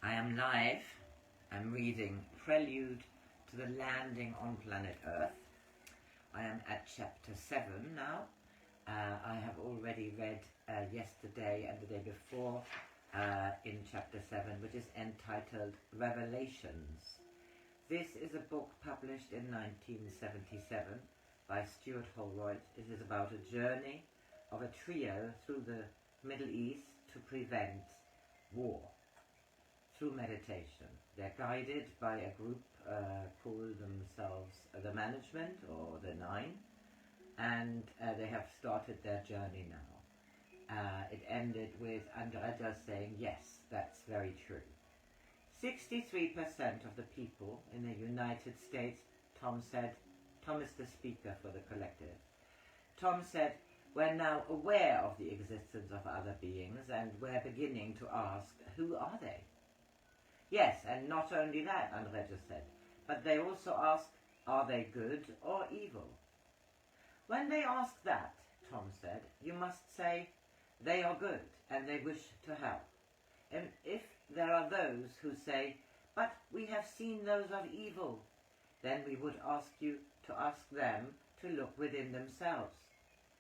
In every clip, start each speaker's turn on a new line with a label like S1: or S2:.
S1: I am live. I'm reading Prelude to the Landing on Planet Earth. I am at chapter 7 now. I have already read yesterday and the day before in chapter 7, which is entitled Revelations. This is a book published in 1977 by STUART HOLROYD. It is about a journey of a trio through the Middle East to prevent war through meditation. They're guided by a group called themselves the Management, or the Nine, and they have started their journey now. It ended with Andrija saying, yes, that's very true. 63% of the people in the United States, Tom is the speaker for the collective, Tom said, we're now aware of the existence of other beings and we're beginning to ask, who are they? Yes, and not only that, Andrija said, but they also ask, are they good or evil? When they ask that, Tom said, you must say, they are good and they wish to help. And if there are those who say, but we have seen those of evil, then we would ask you to ask them to look within themselves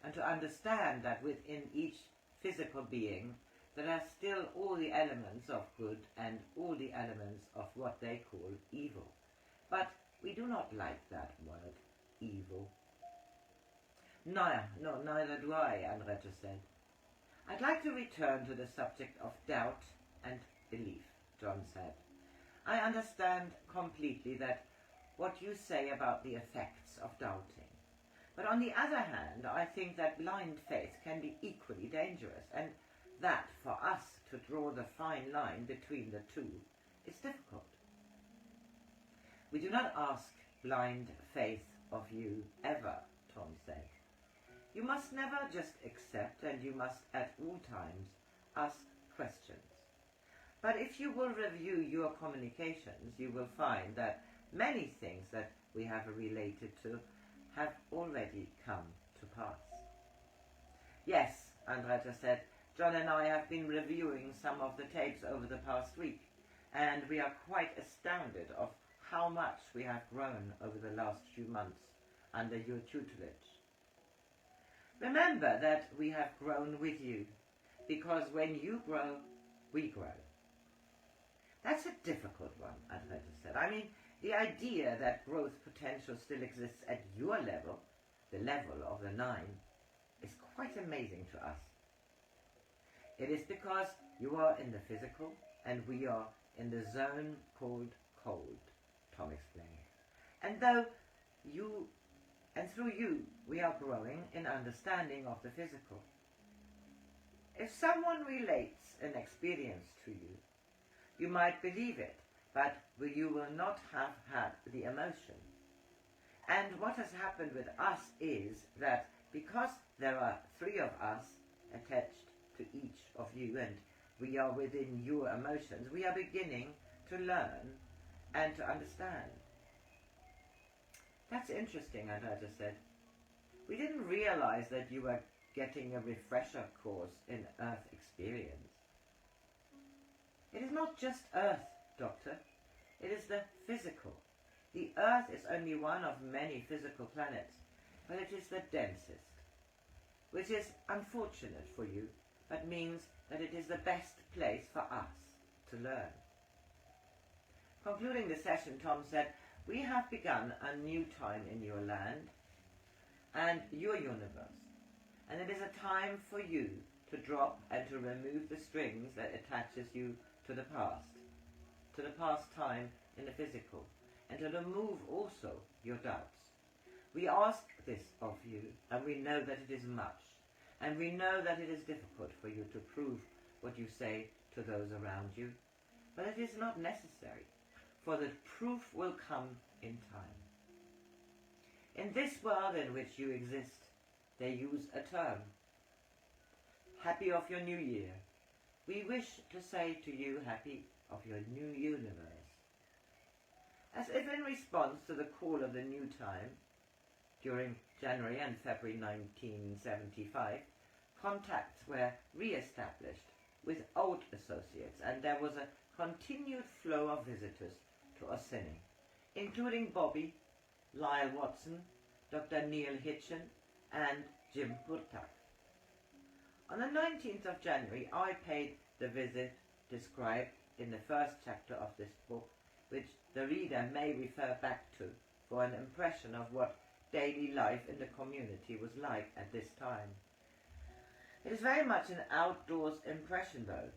S1: and to understand that within each physical being there are still all the elements of good and all the elements of what they call evil. But we do not like that word, evil. No, neither do I, Andrija said. I'd like to return to the subject of doubt and belief, John said. I understand completely that what you say about the effects of doubting. But on the other hand, I think that blind faith can be equally dangerous, and that for us to draw the fine line between the two is difficult. We do not ask blind faith of you ever, Tom said. You must never just accept, and you must at all times ask questions. But if you will review your communications, you will find that many things that we have related to have already come to pass. Yes, Andrija said, John and I have been reviewing some of the tapes over the past week, and we are quite astounded of how much we have grown over the last few months under your tutelage. Remember that we have grown with you, because when you grow, we grow. That's a difficult one, Andrija said. I mean, the idea that growth potential still exists at your level, the level of the Nine, is quite amazing to us. It is because you are in the physical and we are in the zone called cold, Tom explained. And through you, we are growing in understanding of the physical. If someone relates an experience to you, you might believe it, but you will not have had the emotion. And what has happened with us is that because there are three of us attached to each of you and we are within your emotions, we are beginning to learn and to understand. That's interesting, Andrija said. We didn't realize that you were getting a refresher course in Earth experience. It is not just Earth, Doctor. It is the physical. The Earth is only one of many physical planets, but it is the densest, which is unfortunate for you, but means that it is the best place for us to learn. Concluding the session, Tom said, we have begun a new time in your land and your universe, and it is a time for you to drop and to remove the strings that attaches you to the past time in the physical, and to remove also your doubts. We ask this of you, and we know that it is much, and we know that it is difficult for you to prove what you say to those around you, but it is not necessary, for the proof will come in time. In this world in which you exist, they use a term, happy of your new year. We wish to say to you, happy of your new universe. As if in response to the call of the new time, during January and February 1975, contacts were re-established with old associates, and there was a continued flow of visitors to Orsini, including Bobby, Lyle Watson, Dr. Neil Hitchen, and Jim Puharich. On the 19th of January, I paid the visit described in the first chapter of this book, which the reader may refer back to for an impression of what daily life in the community was like at this time. It is very much an outdoors impression, though,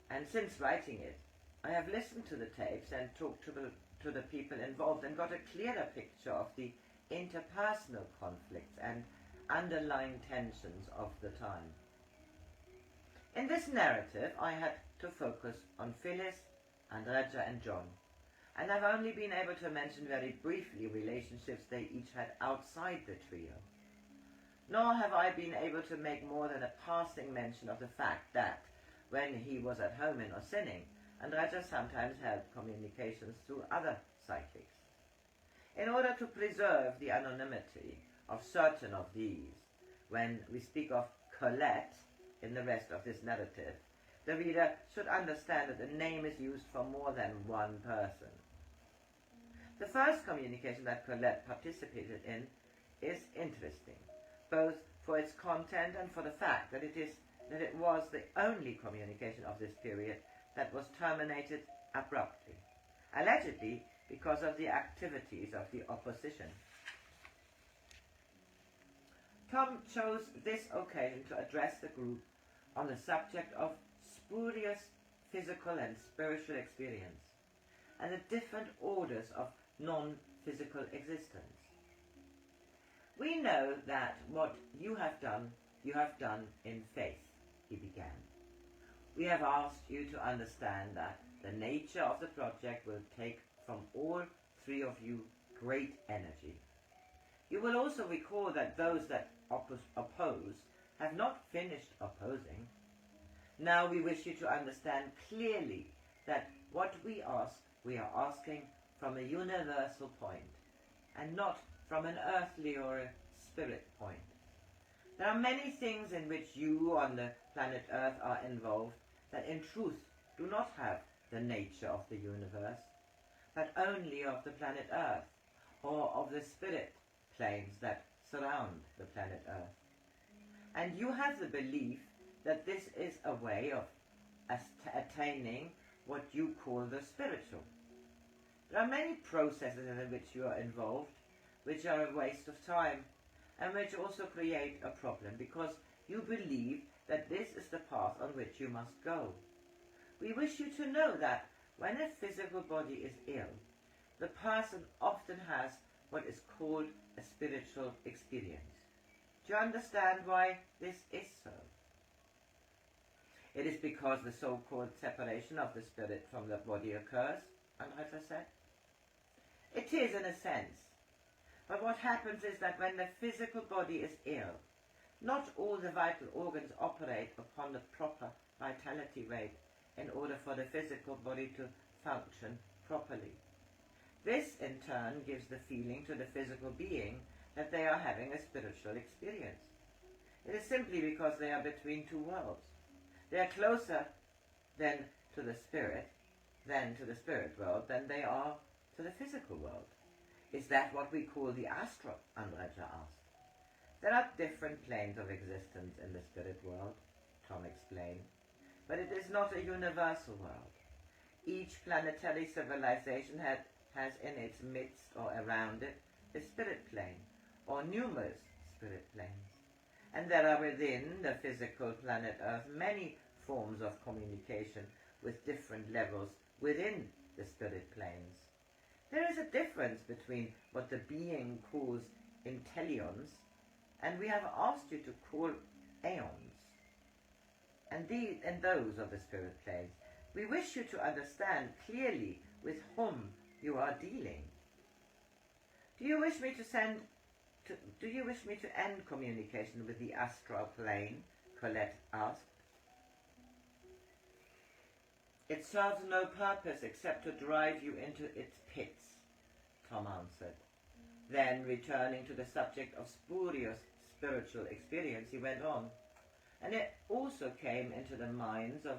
S1: and since writing it, I have listened to the tapes and talked to the people involved and got a clearer picture of the interpersonal conflicts and underlying tensions of the time. In this narrative, I had to focus on Phyllis, Andrija and John, and I've only been able to mention very briefly relationships they each had outside the trio. Nor have I been able to make more than a passing mention of the fact that, when he was at home in Orsini, Andrija sometimes held communications through other psychics. In order to preserve the anonymity of certain of these, when we speak of Colette in the rest of this narrative, the reader should understand that the name is used for more than one person. The first communication that Colette participated in is interesting, both for its content and for the fact that it was the only communication of this period that was terminated abruptly, allegedly because of the activities of the opposition. Tom chose this occasion to address the group on the subject of spurious physical and spiritual experience and the different orders of non-physical existence. We know that what you have done in faith, he began. We have asked you to understand that the nature of the project will take from all three of you great energy. You will also recall that those that oppose have not finished opposing. Now we wish you to understand clearly that what we are asking from a universal point, and not from an earthly or a spirit point. There are many things in which you on the planet Earth are involved that in truth do not have the nature of the universe, but only of the planet Earth, or of the spirit planes that surround the planet Earth. And you have the belief that this is a way of attaining what you call the spiritual. There are many processes in which you are involved, which are a waste of time, and which also create a problem, because you believe that this is the path on which you must go. We wish you to know that when a physical body is ill, the person often has what is called a spiritual experience. Do you understand why this is so? It is because the so-called separation of the spirit from the body occurs, Andrija said. It is in a sense. But what happens is that when the physical body is ill, not all the vital organs operate upon the proper vitality rate in order for the physical body to function properly. This, in turn, gives the feeling to the physical being that they are having a spiritual experience. It is simply because they are between two worlds. They are closer then to the spirit world than they are to the physical world. Is that what we call the astral? Andrija asked. There are different planes of existence in the spirit world, Tom explained, but it is not a universal world. Each planetary civilization has in its midst or around it a spirit plane, or numerous spirit planes. And there are within the physical planet Earth many forms of communication with different levels within the spirit planes. There is a difference between what the being calls intellions, and we have asked you to call aeons, and those of the spirit planes. We wish you to understand clearly with whom you are dealing. Do you wish me to end communication with the astral plane? Colette asked. It serves no purpose except to drive you into its pits, Tom answered. Then, returning to the subject of spurious spiritual experience, he went on. And it also came into the minds of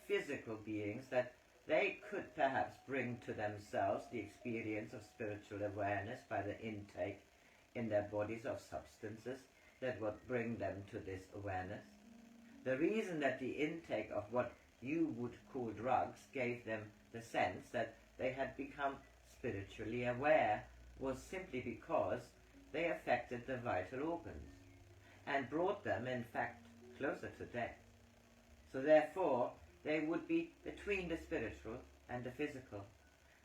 S1: physical beings that they could perhaps bring to themselves the experience of spiritual awareness by the intake in their bodies of substances that would bring them to this awareness. The reason that the intake of what you would call drugs gave them the sense that they had become spiritually aware was simply because they affected the vital organs and brought them, in fact, closer to death. So therefore, they would be between the spiritual and the physical.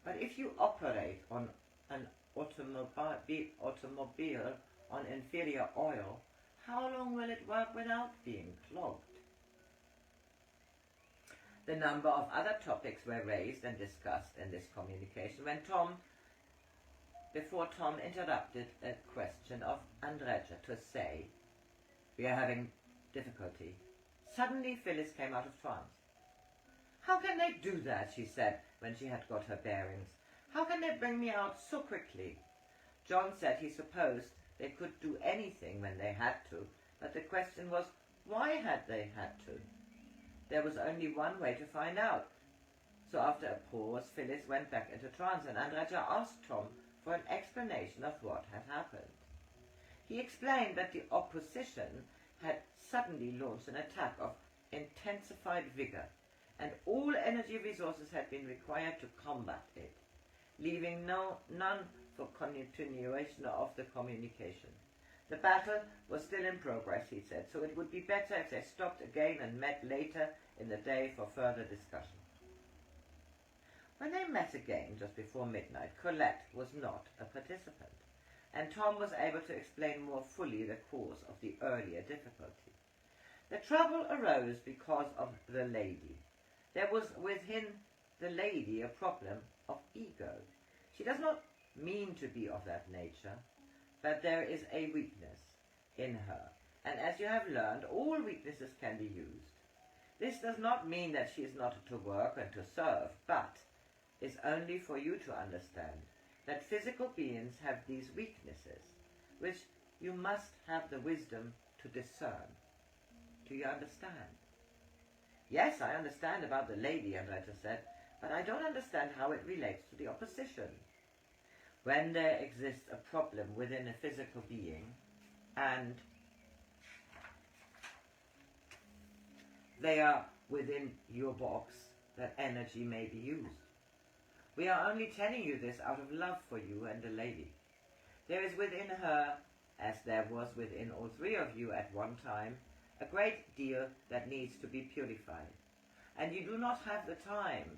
S1: But if you operate on an automobile on inferior oil, how long will it work without being clogged? The number of other topics were raised and discussed in this communication before Tom interrupted a question of Andrija to say, "We are having difficulty." Suddenly Phyllis came out of trance. "How can they do that?" she said when she had got her bearings. "How can they bring me out so quickly?" John said he supposed they could do anything when they had to, but the question was, why had they had to? There was only one way to find out. So after a pause, Phyllis went back into trance, and Andrija asked Tom for an explanation of what had happened. He explained that the opposition had suddenly launched an attack of intensified vigor, and all energy resources had been required to combat it, leaving none for continuation of the communication. The battle was still in progress, he said, so it would be better if they stopped again and met later in the day for further discussion. When they met again just before midnight, Colette was not a participant, and Tom was able to explain more fully the cause of the earlier difficulty. The trouble arose because of the lady. There was within the lady a problem of ego. She does not mean to be of that nature, but there is a weakness in her, and as you have learned, all weaknesses can be used. This does not mean that she is not to work and to serve, but is only for you to understand that physical beings have these weaknesses, which you must have the wisdom to discern. Do you understand? Yes, I understand about the lady, Andrija said, but I don't understand how it relates to the opposition. When there exists a problem within a physical being, and they are within your box, that energy may be used. We are only telling you this out of love for you and the lady. There is within her, as there was within all three of you at one time, a great deal that needs to be purified. And you do not have the time,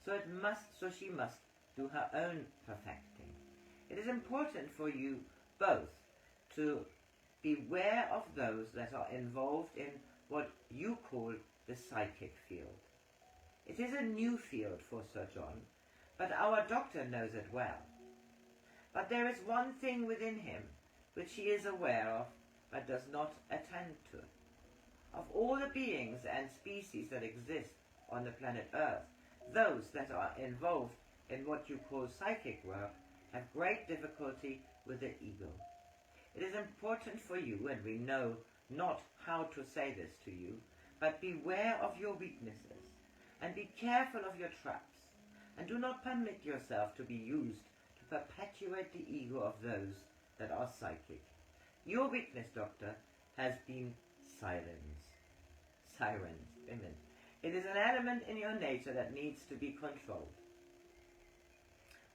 S1: so she must do her own perfecting. It is important for you both to beware of those that are involved in what you call the psychic field. It is a new field for Sir John, but our doctor knows it well. But there is one thing within him which he is aware of, but does not attend to. Of all the beings and species that exist on the planet Earth, those that are involved in what you call psychic work have great difficulty with the ego. It is important for you, and we know not how to say this to you, but beware of your weaknesses, and be careful of your traps, and do not permit yourself to be used to perpetuate the ego of those that are psychic. Your weakness, Doctor, has been sirens. Women. It is an element in your nature that needs to be controlled.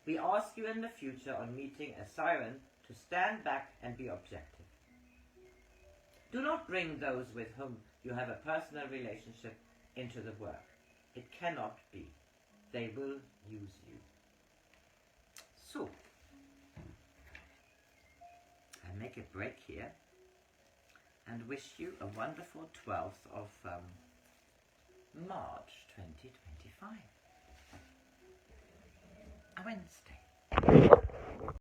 S1: We ask you in the future on meeting a siren to stand back and be objective. Do not bring those with whom you have a personal relationship into the work. It cannot be. They will use you. So, I make a break here and wish you a wonderful 12th of March 2025. A Wednesday.